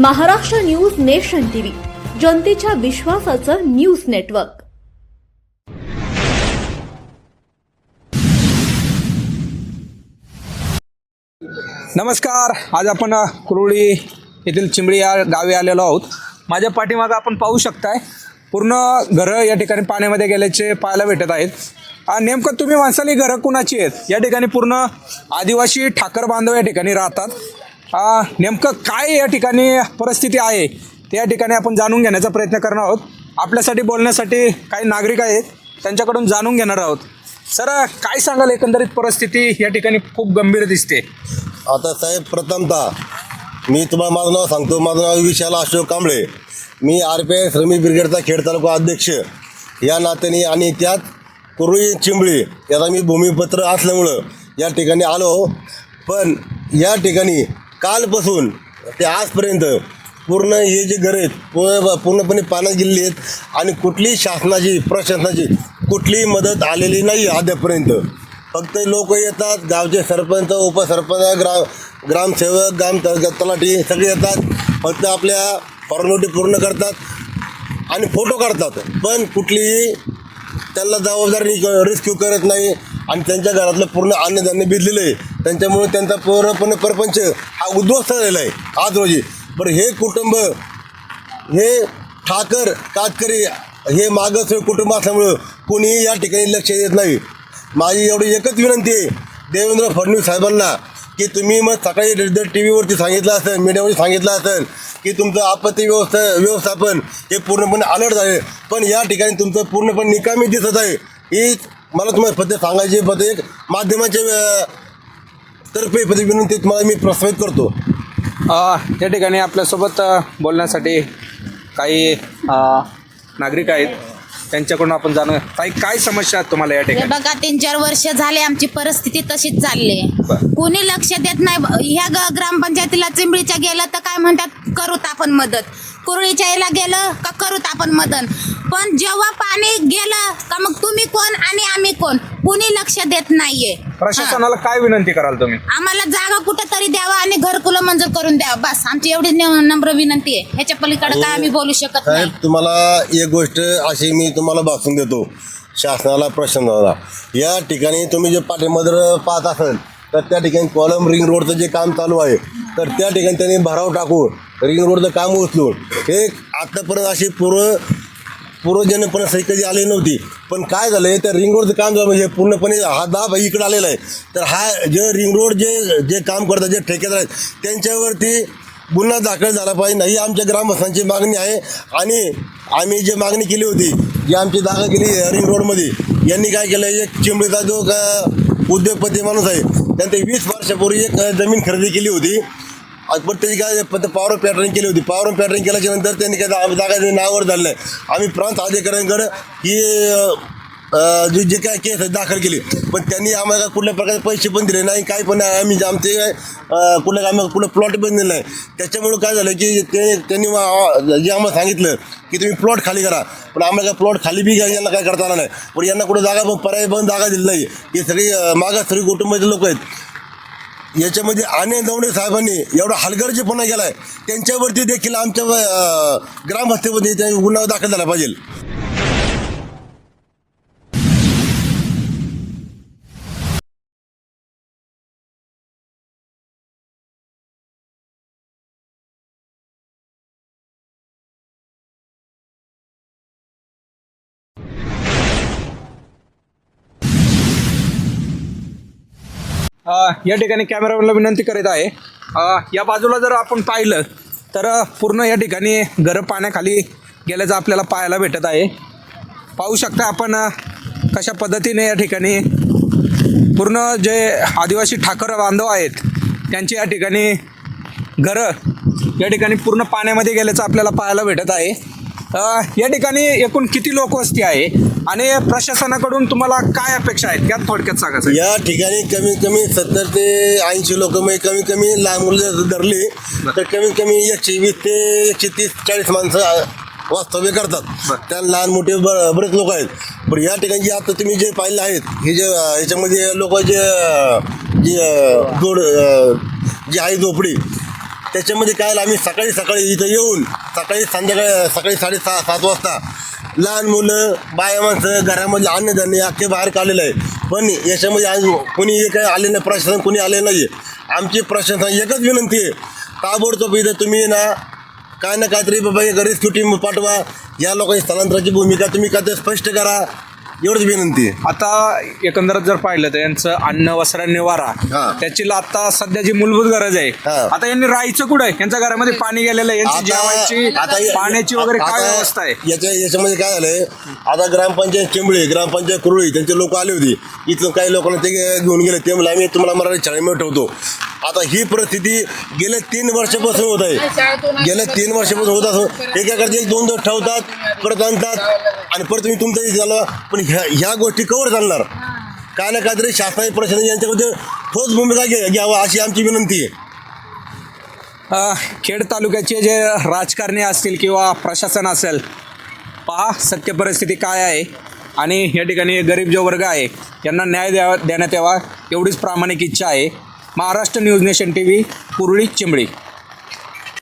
Maharashtra news nation TV, जनतेच्या विश्वासाचं news network. नमस्कार, आज आपण कुरुळी येथील चिंबळी या गावी आलेलो आहोत। माझ्या पाठीमागे आपण पाहू शकताय पूर्ण घरं या ठिकाणी पाण्यामध्ये गेल्याचे पाहायला भेटत आहेत। नेमकं तुम्ही माणसाली घरं कुणाची आहेत? या ठिकाणी पूर्ण आदिवासी ठाकर बांधव या ठिकाणी राहतात। नेमकं काय या ठिकाणी परिस्थिती आहे ते या ठिकाणी आपण जाणून घेण्याचा प्रयत्न करणार आहोत। आपल्यासाठी बोलण्यासाठी काही नागरिक आहेत, त्यांच्याकडून जाणून घेणार आहोत। सर, काय सांगाल? एकंदरीत परिस्थिती या ठिकाणी खूप गंभीर दिसते। आता साहेब, प्रथमतः मी तुम्हाला माझं नाव सांगतो। माझं नाव विशाल अशोक कांबळे। मी RPI श्रमिक ब्रिगेडचा खेड तालुका अध्यक्ष या नात्याने आणि त्यात कुरुळी चिंबळी याचा मी भूमिपत्र असल्यामुळं या ठिकाणी आलो। पण या ठिकाणी कालपासून ते आजपर्यंत पूर्ण हे जे घर आहेत पूर्णपणे पाण्यात गेलेली आहेत आणि कुठलीही शासनाची प्रशासनाची कुठलीही मदत आलेली नाही अद्यापर्यंत। फक्त लोक येतात, गावचे सरपंच, उपसरपंच, ग्रामसेवक, तलाठी सगळे येतात, फक्त आपल्या फॉर्मॅलिटी पूर्ण करतात आणि फोटो काढतात, पण कुठलीही त्यांना जबाबदारी रेस्क्यू करत नाही। आणि त्यांच्या घरातलं पूर्ण अन्नधान्य भिजलेलं आहे, त्यांच्यामुळे त्यांचा पूर्णपणे परपंच हा उद्ध्वस्त झालेला आहे आज रोजी। बरं, हे कुटुंब हे ठाकर कातकरी हे मागासवर्गीय कुटुंब असल्यामुळं कोणीही या ठिकाणी लक्ष देत नाही। माझी एवढी एकच विनंती आहे देवेंद्र फडणवीस साहेबांना की तुम्ही मग सकाळी TV वरती सांगितलं असेल, मीडियामध्ये सांगितलं असेल की तुमचं आपत्ती व्यवस्थापन हे पूर्णपणे अलर्ट झाले, पण या ठिकाणी तुमचं पूर्णपणे निकामी दिसत आहे। ही मला तुम्हाला पद्धत सांगायची एक माध्यमाच्या तर्फे विनंती तुम्हाला मी प्रस्तावित करतो। या ठिकाणी आपल्यासोबत बोलण्यासाठी काही नागरिक आहेत, त्यांच्याकडून आपण जाणून काय समस्या आहेत तुम्हाला या ठिकाणी? बघा, 3-4 वर्ष झाले आमची परिस्थिती तशीच चालली आहे। कोणी लक्ष देत नाही। ह्या ग्रामपंचायतीला चिंबळीच्या गेलं तर काय म्हणतात, करूत आपण मदत। कुरुळीच्या याला गेलं का करूत आपण मदत। पण जेव्हा पाणी गेलं का मग तुम्ही कोण आणि आम्ही कोण, कोणी लक्ष देत नाहीये। प्रशासनाला काय विनंती कराल तुम्ही? आम्हाला जागा कुठं तरी द्यावा आणि घरकुलं मंजूर करून द्यावा, बस आमची एवढी नम्र विनंती आहे। ह्याच्या पलीकडे काय आम्ही बोलू शकत नाही। तुम्हाला एक गोष्ट अशी मी तुम्हाला भासून देतो शासनाला, प्रशासनाला। या ठिकाणी तुम्ही जे पाठीमध्ये पाहत असाल तर त्या ठिकाणी कॉलम रिंग रोडचं जे काम चालू आहे, तर त्या ठिकाणी त्यांनी भराव टाकून रिंग रोडचं काम उचलून हे आतापर्यंत अशी पूर्वजन्यपणे सही कधी आली नव्हती। पण काय झालं आहे, त्या रिंग रोडचं काम झालं म्हणजे पूर्णपणे हा दाब इकडे आलेला आहे। तर हा जे रिंग रोड जे काम करतात, जे ठेकेदार आहेत, त्यांच्यावरती गुन्हा दाखल झाला पाहिजे नाही, आमच्या ग्रामस्थांची मागणी आहे। आणि आम्ही जे मागणी केली होती, जी आमची जागा केली रिंग रोडमध्ये, यांनी काय केलं, एक चिंबळीचा जो उद्योगपती माणूस आहे त्यांनी 20 वर्षापूर्वी एक जमीन खरेदी केली होती, पण त्याची काय पॉवर ऑफ पॅटर्निंग केली होती। पॉवर ऑफ पॅटर्निंग केल्याच्या नंतर त्यांनी काय जागा नावावर झालेलं आहे। आम्ही प्रांत अधिकाऱ्यांकडे ही जे काय केस दाखल केली, पण त्यांनी आम्हाला कुठल्या प्रकारचे पैसे पण दिले नाही, काही पण नाही। आम्ही आमचे कुठलं प्लॉट पण दिलं नाही। त्याच्यामुळे काय झालं की त्यांनी जे आम्हाला सांगितलं की तुम्ही प्लॉट खाली करा, पण आम्हाला काय प्लॉट खाली बी यांना काय करता आलं नाही। पण यांना कुठं जागा पण पर्याय पण जागा दिली नाही। हे सगळी मागासवर्गीय कुटुंबाचे लोक आहेत। याच्यामध्ये अनिल दौंडे साहेबांनी एवढा हलगर्जीपणा केला आहे, त्यांच्यावरती देखील आमच्या ग्रामहत्येमध्ये गुन्हा दाखल झाला पाहिजे। या ठिकाणी कॅमेरामॅनला विनंती करीत आहे, या बाजूला जर आपण पाहिलं तर पूर्ण या ठिकाणी घरं पाण्याखाली गेल्याचं आपल्याला पाहायला भेटत आहे। पाहू शकता आपण कशा पद्धतीने या ठिकाणी पूर्ण जे आदिवासी ठाकर बांधव आहेत त्यांची या ठिकाणी घरं या ठिकाणी पूर्ण पाण्यामध्ये गेल्याचं आपल्याला पाहायला भेटत आहे। या ठिकाणी एकूण किती लोकवस्ती आहे आणि प्रशासनाकडून तुम्हाला काय अपेक्षा आहेत त्यात थोडक्यात सांगा। या ठिकाणी कमीत कमी 70 ते 80 लोक, म्हणजे कमीत कमी लहान मुलं धरली तर कमीत कमी 120 ते 130-140 माणसं वास्तव्य करतात। त्या लहान मोठे बरेच लोक आहेत। पण या ठिकाणी जे आता तुम्ही जे पाहिलं आहेत, हे जे याच्यामध्ये लोक जे आहे झोपडी, त्याच्यामध्ये काय आम्ही सकाळी इथं येऊन सकाळी 6:30 वाजता लहान मुलं बाया माणसं घरामधले अन्नधान्य अख्खे बाहेर काढलेलं आहे. पण याच्यामध्ये आज कोणी काही आले नाही, प्रशासन कोणी आले नाही. आमची प्रशासन एकच विनंती आहे, ताबडतोब इथं तुम्ही ना काय ना काहीतरी बाबा एक रेस्क्यू टीम पाठवा. या लोकांची स्थलांतराची भूमिका तुम्ही काय ते स्पष्ट करा, एवढंच विनंती आहे. आता एकंदरीत जर पाहिलं तर यांचं अन्न वस्त्र निवारा हा. त्याची आता सध्याची मूलभूत गरज आहे. हा. आता यांनी राहायचं कुठं? यांच्या घरामध्ये पाणी गेलेलं आहे, यांची जेवायची पाण्याची वगैरे काय आता व्यवस्था आहे? याच्यामध्ये काय झालंय, आता ग्रामपंचायत चिंबळी, ग्रामपंचायत कुरळी त्यांचे लोक आले होते. इथून काही लोकांना ते घेऊन गेले. ते म्हणले आम्ही तुम्हाला मराठी शाळेमध्ये ठेवतो. आता ही परिस्थिती गेल्या 3 वर्षापासून होत आहे. गेल्या 3 वर्षापासून होत असून एकाकडे 1-2 दिवस ठेवतात, परत आणतात आणि परत तुम्ही तुमचं इथे झालं. पण ह्या गोष्टी कवर चालणार? काय ना काहीतरी शासनाने प्रशासन यांच्यामध्ये ठोस भूमिका घ्यावा अशी आमची विनंती आहे. खेड तालुक्याचे जे राजकारणी असतील किंवा प्रशासन असेल, पहा सत्य परिस्थिती काय आहे आणि या ठिकाणी गरीब जो वर्ग आहे यांना न्याय देण्यात यावा एवढीच प्रामाणिक इच्छा आहे. Maharashtra news nation TV, Kurali, Chimbali.